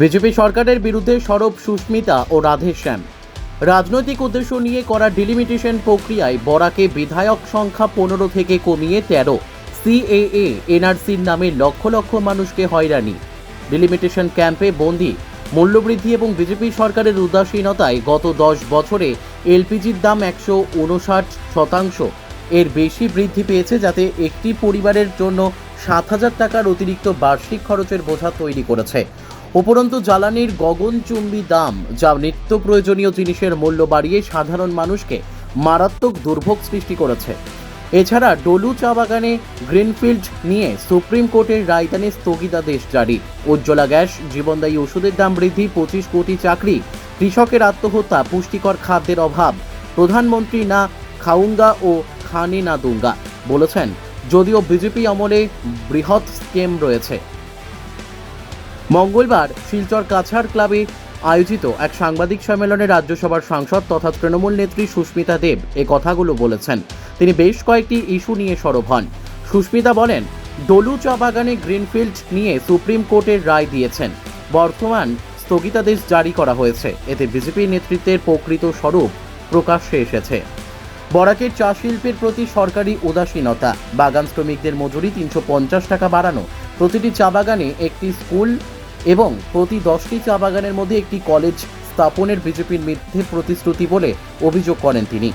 BJP সরকারের বিরুদ্ধে সরব সুস্মিতা ও রাধেশ্যাম। রাজনৈতিক উদ্দেশ্য নিয়ে করা ডিলিমিটেশন প্রক্রিয়ায় বরাকে বিধায়ক সংখ্যা 15 থেকে কমিয়ে 13। সিএএ এনআরসির নামে লক্ষ লক্ষ মানুষকে হয়রানি। ডিলিমিটেশন ক্যাম্পে বন্দী। মূল্যবৃদ্ধি এবং বিজেপি সরকারের উদাসীনতায় গত 10 বছরে এলপিজির দাম 159% এর বেশি বৃদ্ধি পেয়েছে, যাতে একটি পরিবারের জন্য 7,000 টাকার অতিরিক্ত বার্ষিক খরচের বোঝা তৈরি করেছে। উপরন্তু জ্বালানির গগনচুম্বী দাম, যা নিত্য প্রয়োজনীয় জিনিসের মূল্য বাড়িয়ে সাধারণ মানুষকে মারাত্মক দুর্ভোগ সৃষ্টি করেছে। এছাড়া ডলু চা বাগানে গ্রিনফিল্ড নিয়ে সুপ্রিম কোর্টের রায়দানে স্থগিতাদেশ জারি। উজ্জ্বলা গ্যাস, জীবনদায়ী ওষুধের দাম বৃদ্ধি, 25 কোটি চাকরি, কৃষকের আত্মহত্যা, পুষ্টিকর খাদ্যের অভাব। প্রধানমন্ত্রী না খাউঙ্গা ও খানে না দুঙ্গা বলেছেন, যদিও বিজেপি আমলে বৃহৎ স্কেম রয়েছে। মঙ্গলবার শিলচর কাছাড় ক্লাবে আয়োজিত এক সাংবাদিক সম্মেলনে রাজ্যসভার সাংসদ তথা তৃণমূল নেত্রী সুস্মিতা দেব এ কথাগুলো বলেছেন। তিনি বেশ কয়েকটি ইস্যু নিয়ে সরব হন। সুস্মিতা বলেন, ডলু চা বাগানে গ্রিনফিল্ড নিয়ে সুপ্রিম কোর্টের রায় দিয়েছেন। বর্তমান স্থগিতাদেশ জারি করা হয়েছে। এতে বিজেপি নেতৃত্বের প্রকৃত স্বরূপ প্রকাশ্যে এসেছে। বরাকের চা শিল্পের প্রতি সরকারি উদাসীনতা, বাগান শ্রমিকদের মজুরি 350 টাকা বাড়ানো, প্রতিটি চা বাগানে একটি স্কুল এবং প্রতি 10টি চা বাগানের মধ্যে একটি কলেজ স্থাপনের বিজেপির মিথ্যে প্রতিশ্রুতি বলে অভিযোগ করেন তিনি।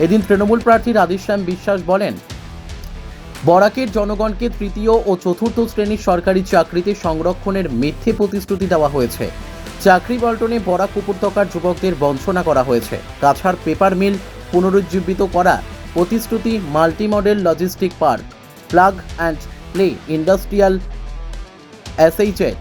এদিন তৃণমূল প্রার্থী রাধেশ্যাম বিশ্বাস বলেন, বরাকের জনগণকে তৃতীয় ও চতুর্থ শ্রেণীর সরকারি চাকরিতে সংরক্ষণের মিথ্যে প্রতিশ্রুতি দেওয়া হয়েছে। চাকরি বল্টনে বরাক উপত্যকার যুবকদের বঞ্চনা করা হয়েছে। কাছাড় পেপার মিল পুনরুজ্জীবিত করা প্রতিশ্রুতি, multi modal logistic park, plug and play industrial estate,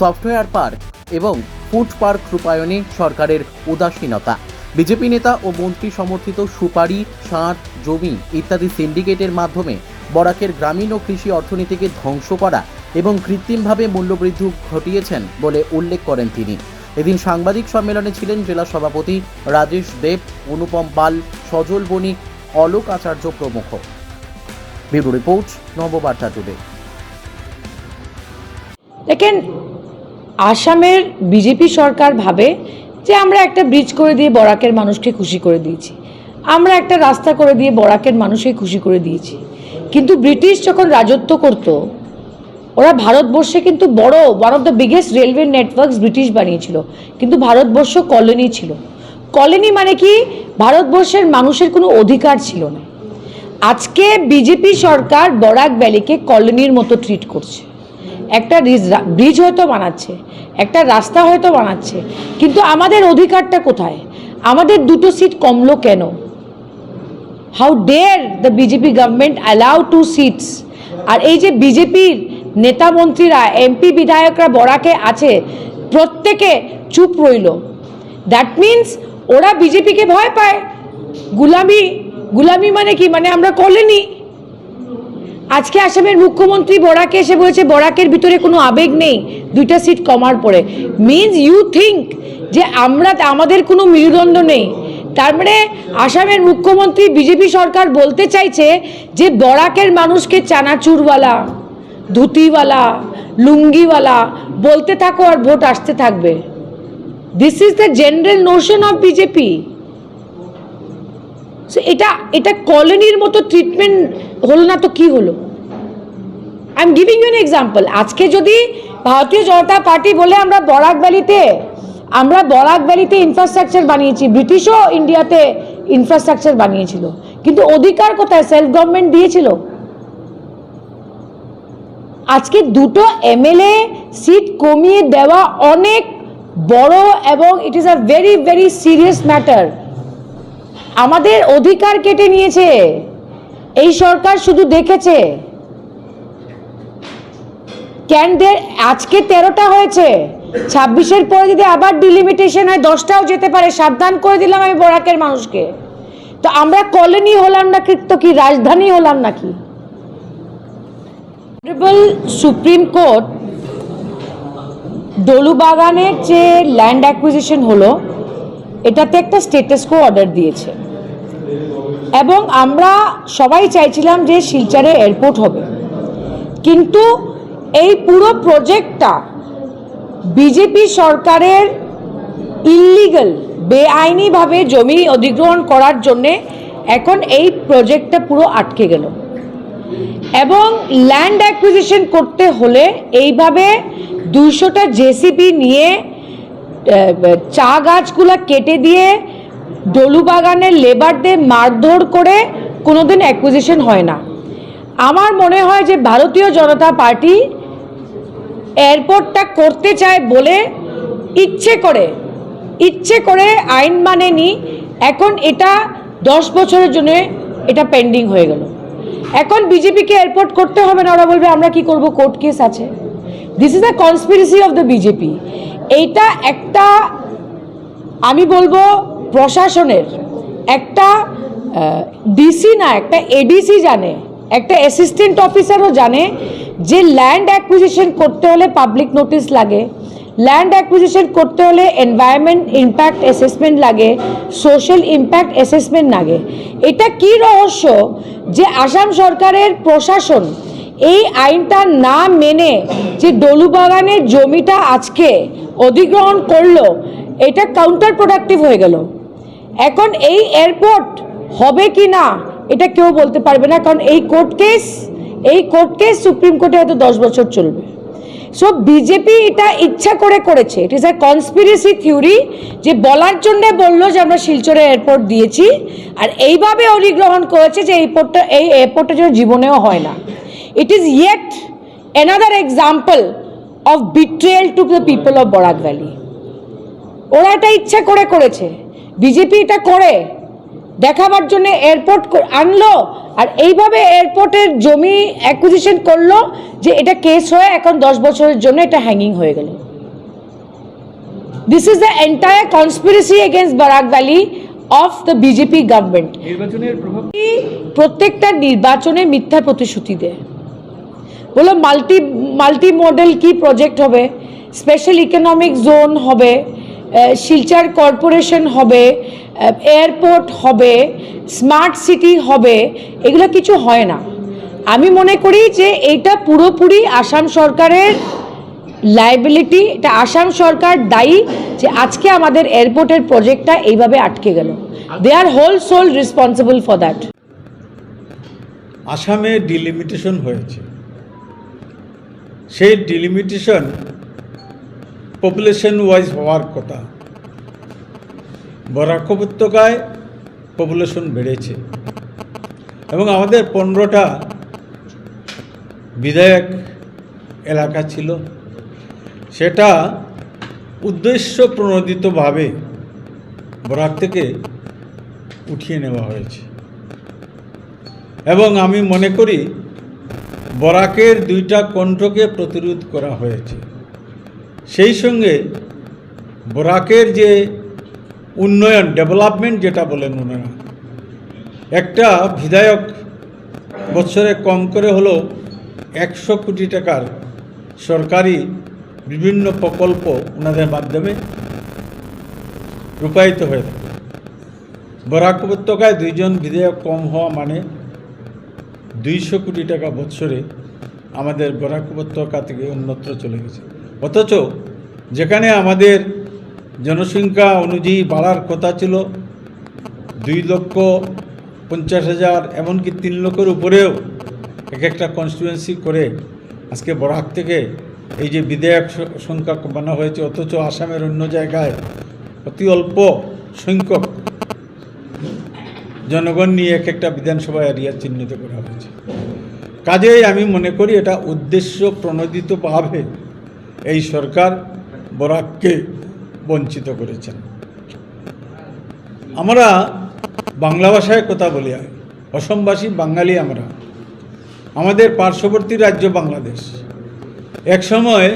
software park এবং ফুড পার্ক রূপায়ণে সরকারের উদাসীনতা। বিজেপি নেতা ও মন্ত্রী সমর্থিত সুপারি, ষাঁড়, জমি ইত্যাদি সিন্ডিকেটের মাধ্যমে বরাকের গ্রামীণ ও কৃষি অর্থনীতিকে ধ্বংস করা এবং কৃত্রিমভাবে মূল্যবৃদ্ধি ঘটিয়েছেন বলে উল্লেখ করেন তিনি। এদিন সাংবাদিক সম্মেলনে ছিলেন জেলা সভাপতি রাজেশ দেব, অনুপম পাল, সজল বণিক, অলোক আচার্য প্রমুখ। Bureau report, Nababarta today. দেখেন, আসামের বিজেপি সরকার ভাবে যে আমরা একটা ব্রিজ করে দিয়ে বরাকের মানুষকে খুশি করে দিয়েছি, আমরা একটা রাস্তা করে দিয়ে বরাকের মানুষকে খুশি করে দিয়েছি। কিন্তু ব্রিটিশ যখন রাজত্ব করত, ওরা ভারতবর্ষে কিন্তু বড় one of the biggest railway networks British বানিয়েছিল, কিন্তু ভারতবর্ষ কলোনি ছিল। কলোনি মানে কি, ভারতবর্ষের মানুষের কোনো অধিকার ছিল না। আজকে বিজেপি সরকার বরাক ভ্যালিকে কলোনির মতো ট্রিট করছে। একটা ব্রিজ হয়তো বানাচ্ছে, একটা রাস্তা হয়তো বানাচ্ছে, কিন্তু আমাদের অধিকারটা কোথায়? আমাদের 2টো সিট কমলো কেন? How dare the BJP government allow 2 seats? আর এই যে বিজেপির নেতা মন্ত্রীরা, এমপি বিধায়করা বরাকে আছে, প্রত্যেকে চুপ রইল। দ্যাট মিনস ওরা বিজেপিকে ভয় পায়। গুলামি মানে কি? মানে আমরা কলোনি। আজকে আসামের মুখ্যমন্ত্রী বরাকে এসে বলেছে বরাকের ভিতরে কোনো আবেগ নেই 2টা সিট কমার পরে। মিনস ইউ থিঙ্ক যে আমাদের কোনো মেরুদণ্ড নেই। তার মানে আসামের মুখ্যমন্ত্রী, বিজেপি সরকার বলতে চাইছে যে বরাকের মানুষকে চানাচুরওয়ালা, ধুতিওয়ালা, লুঙ্গিওয়ালা বলতে থাকো আর ভোট আসতে থাকবে। This is the general Notion of BJP. এটা কলোনির মতো ট্রিটমেন্ট হলো না তো কি হলো? I am giving U an example. আজকে যদি ভারতীয় জনতা পার্টি বলে আমরা বরাক ভ্যালিতে ইনফ্রাস্ট্রাকচার বানিয়েছি, ব্রিটিশও ইন্ডিয়াতে ইনফ্রাস্ট্রাকচার বানিয়েছিল, কিন্তু অধিকার কোথায়? সেলফ গভর্নমেন্ট দিয়েছিল। আজকে 2টো এমএলএ সিট কমিয়ে দেওয়া অনেক বড় এবং it is a very very serious matter. আমাদের অধিকার কেটে নিয়েছে। এই সরকার শুধু দেখেছে। আজকে 13টা হয়েছে, 26-এর পরে যদি আবার ডিলিমিটেশন হয় 10টাও যেতে পারে। সাবধান করে দিলাম আমি বরাকের মানুষকে। তো আমরা কলোনি হলাম না তো কি রাজধানী হলাম নাকি? অনারেবল সুপ্রিম কোর্ট ডলু বাগানের যে ল্যান্ড অ্যাকুইজিশন হলো, এটাতে একটা স্ট্যাটাস কো অর্ডার দিয়েছে এবং আমরা সবাই চাইছিলাম যে শিলচরে এয়ারপোর্ট হবে। কিন্তু এই পুরো প্রজেক্টটা বিজেপি সরকারের ইললিগাল বেআইনিভাবে জমি অধিগ্রহণ করার জন্যে এখন এই প্রজেক্টটা পুরো আটকে গেল এবং ল্যান্ড অ্যাকুইজিশন করতে হলে এইভাবে 200টা জেসিবি নিয়ে চা গাছগুলো কেটে দিয়ে ডলু বাগানের লেবারদের মারধর করে কোনোদিন অ্যাকুইজিশন হয় না। আমার মনে হয় যে ভারতীয় জনতা পার্টি এয়ারপোর্টটা করতে চায় বলে ইচ্ছে করে আইন মানেনি, এখন এটা 10 বছরের জন্য এটা পেন্ডিং হয়ে গেল। এখন বিজেপিকে এয়ারপোর্ট করতে হবে না, ওরা বলবে আমরা কি করব, কোর্ট কেস আছে। This is the conspiracy of the BJP. এইটা একটা আমি বলবো প্রশাসনের একটা ডিসি না, একটা এডিসি জানে, একটা অ্যাসিস্ট্যান্ট অফিসারও জানে যে ল্যান্ড অ্যাকুইজিশন করতে হলে পাবলিক নোটিশ লাগে, ল্যান্ড অ্যাকুইজিশন করতে হলে এনভায়রনমেন্ট ইম্প্যাক্ট অ্যাসেসমেন্ট লাগে, সোশ্যাল ইম্প্যাক্ট অ্যাসেসমেন্ট লাগে। এটা কি রহস্য যে আসাম সরকারের প্রশাসন এই আইনটা না মেনে যে ডলু বাগানের জমিটা আজকে অধিগ্রহণ করলো, এটা কাউন্টার প্রোডাক্টিভ হয়ে গেল। এখন এই এয়ারপোর্ট হবে কি না এটা কেউ বলতে পারবে না, কারণ এই কোর্ট কেস সুপ্রিম কোর্টে হয়তো 10 বছর চলবে। সো বিজেপি এটা ইচ্ছা করে করেছে, it is a conspiracy theory, যে বলার জন্য বললো যে আমরা শিলচরে এয়ারপোর্ট দিয়েছি আর এইভাবে অধিগ্রহণ করেছে যে এই এয়ারপোর্টটা যেন জীবনেও হয় না। It is yet another example of betrayal to the people of Barak valley. ওরা এটা ইচ্ছা করে করেছে, বিজেপি এটা করে দেখাবার জন্য এয়ারপোর্ট আনলো আর এইভাবে এয়ারপোর্টের জমি অ্যাকুইজিশন করলো যে এটা কেস হয়ে এখন 10 বছরের জন্য এটা হ্যাঙ্গিং হয়ে গেল। This is the entire conspiracy against Barak valley of the BJP government. প্রত্যেকটা নির্বাচনে মিথ্যা প্রতিশ্রুতি দেয়, বলো মাল্টি মডেল কি প্রজেক্ট হবে, স্পেশাল ইকোনমিক জোন হবে, শিলচর কর্পোরেশন হবে, এয়ারপোর্ট হবে, স্মার্ট সিটি হবে, এগুলো কিছু হয় না। আমি মনে করি যে এটা পুরোপুরি আসাম সরকারের লাইবিলিটি, এটা আসাম সরকার দায়ী যে আজকে আমাদের এয়ারপোর্টের প্রজেক্টটা এইভাবে আটকে গেল। They are whole sole responsible for that. আসামে ডিলিমিটেশন হয়েছে, সেই ডিলিমিটেশন পপুলেশন ওয়াইজ হওয়ার কথা। বরাক উপত্যকায় পপুলেশন বেড়েছে এবং আমাদের 15টা বিধায়ক এলাকা ছিল, সেটা উদ্দেশ্য প্রণোদিতভাবে বরাক থেকে উঠিয়ে নেওয়া হয়েছে এবং আমি মনে করি বরাকের 2টা কণ্ঠকে প্রতিরোধ করা হয়েছে। সেই সঙ্গে বরাকের যে উন্নয়ন ডেভেলপমেন্ট যেটা বলেন ওনারা, একটা বিধায়ক বছরে কম করে হলো 100 কোটি টাকার সরকারি বিভিন্ন প্রকল্প ওনাদের মাধ্যমে রূপায়িত হয়ে থাকে। বরাক উপত্যকায় 2 জন বিধায়ক কম হওয়া মানে 200 কোটি টাকা বছরে আমাদের বরাক উপত্যকা থেকে অন্যত্র চলে গেছে। অথচ যেখানে আমাদের জনসংখ্যা অনুযায়ী বাড়ার কথা ছিল 2,50,000 এমনকি 3 লক্ষের উপরেও একটা কনস্টিটুয়েন্সি করে আজকে বরাক থেকে এই যে বিধায়ক সংখ্যা বানা হয়েছে, অথচ আসামের অন্য জায়গায় অতি অল্প সংখ্যক জনগণ নিয়ে একটা বিধানসভা এরিয়া চিহ্নিত করা হয়েছে। কাজেই আমি মনে করি এটা উদ্দেশ্য প্রণোদিতভাবে এই সরকার বরাককে বঞ্চিত করেছেন। আমরা বাংলা ভাষায় কথা বলি, অসমবাসী বাঙালি আমরা, আমাদের পার্শ্ববর্তী রাজ্য বাংলাদেশ। এক সময়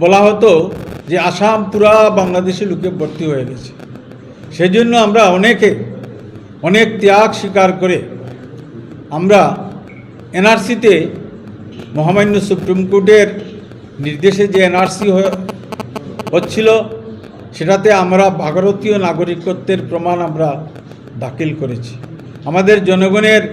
বলা হতো যে আসাম পুরা বাংলাদেশি লোকে ভর্তি হয়ে গেছে, সেজন্য আমরা অনেক ত্যাগ স্বীকার করে আমরা এনআরসিতে মহামান্য সুপ্রিম কোর্টের নির্দেশে যে এনআরসি হচ্ছিল সেটাতে আমরা ভারতীয় নাগরিকত্বের প্রমাণ আমরা দাখিল করেছি। আমাদের জনগণের